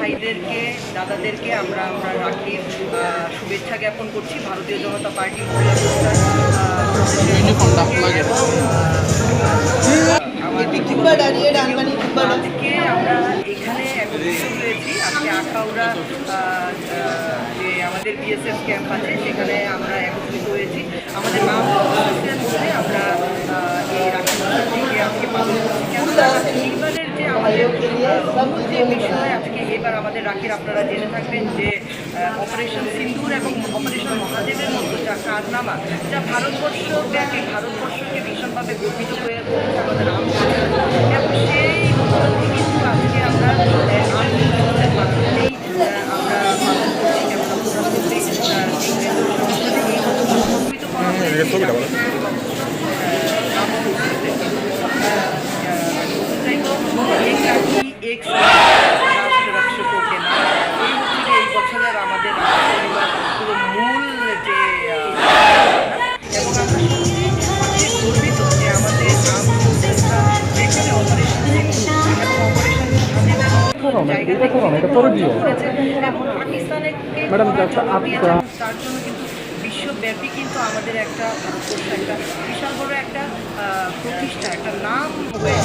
ভাইদেরকে দাদাদেরকে আমরা রাখির শুভেচ্ছা জ্ঞাপন করছি ভারতীয় জনতা পার্টি আজকে আমরা এখানে একত্রিত হয়েছি। আজকে আখাউড়া যে আমাদের বিএসএফ ক্যাম্প আছে সেখানে আমরা একত্রিত হয়েছি। আমাদের মধ্যে আমরা এই রাখি বন্ধনটিকে আজকে পালন করছি। কেননা এবারের যে আমাদের যে বিষয় আজকে এবার আমাদের রাখির আপনারা জেনে থাকবেন যে অপারেশন সিন্দুর এবং অপারেশন মহাদেবের মতো যা কারনামা যা ভারতবর্ষব্যাপী ভারতবর্ষকে ভীষণভাবে গর্বিত হয়ে তুলেছে আমাদের এবং সেই কিন্তু আজকে আমরা আন্দোলনের মাধ্যমেই আমরা পালন করছি। যেমন প্রধানমন্ত্রী এই বছরের আমাদের পুরো মূল যে এবং আমরা গর্বিত যে আমাদের যেখানে অপারেশন এবং অপারেশন তার জন্য কিন্তু বিশ্বব্যাপী কিন্তু আমাদের একটা ভারতবর্ষ একটা বিশাল বড় একটা প্রতিষ্ঠা একটা নাম হয়ে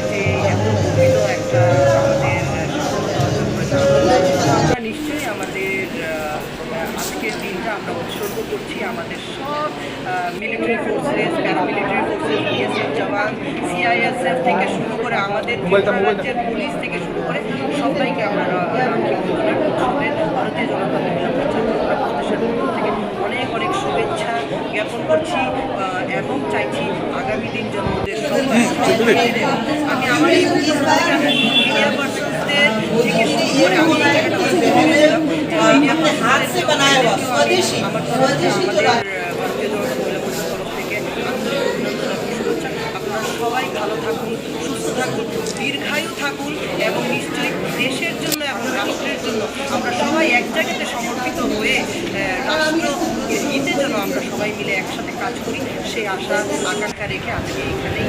যে এত গর্বিত একটা আমাদের আমরা নিশ্চয়ই আমাদের আজকের দিনটা আমরা উৎসর্গ করছি আমাদের সব military forces paramilitary forces BSF jawan CISF থেকে শুরু করে আমাদের রাজ্যের পুলিশ থেকে শুরু করে সবাইকে আমরা ভারতীয় জনতা বাংলাদেশের পক্ষ থেকে অনেক অনেক শুভেচ্ছা জ্ঞাপন করছি এবং চাইছি আগামী দিন যেন ওদের আমি আমার এই মিডিয়া পার্সনসদের থেকে শুরু করে আমি সবাই ভালো থাকুন, সুস্থ থাকুন, দীর্ঘায়ু থাকুন এবং নিশ্চয়ই দেশের জন্য এবং রাষ্ট্রের জন্য আমরা সবাই এক জায়গাতে সমর্পিত হয়ে রাষ্ট্র হিতের জন্য আমরা সবাই মিলে একসাথে কাজ করি সেই আশা আকাঙ্ক্ষা রেখে আজকে এখানে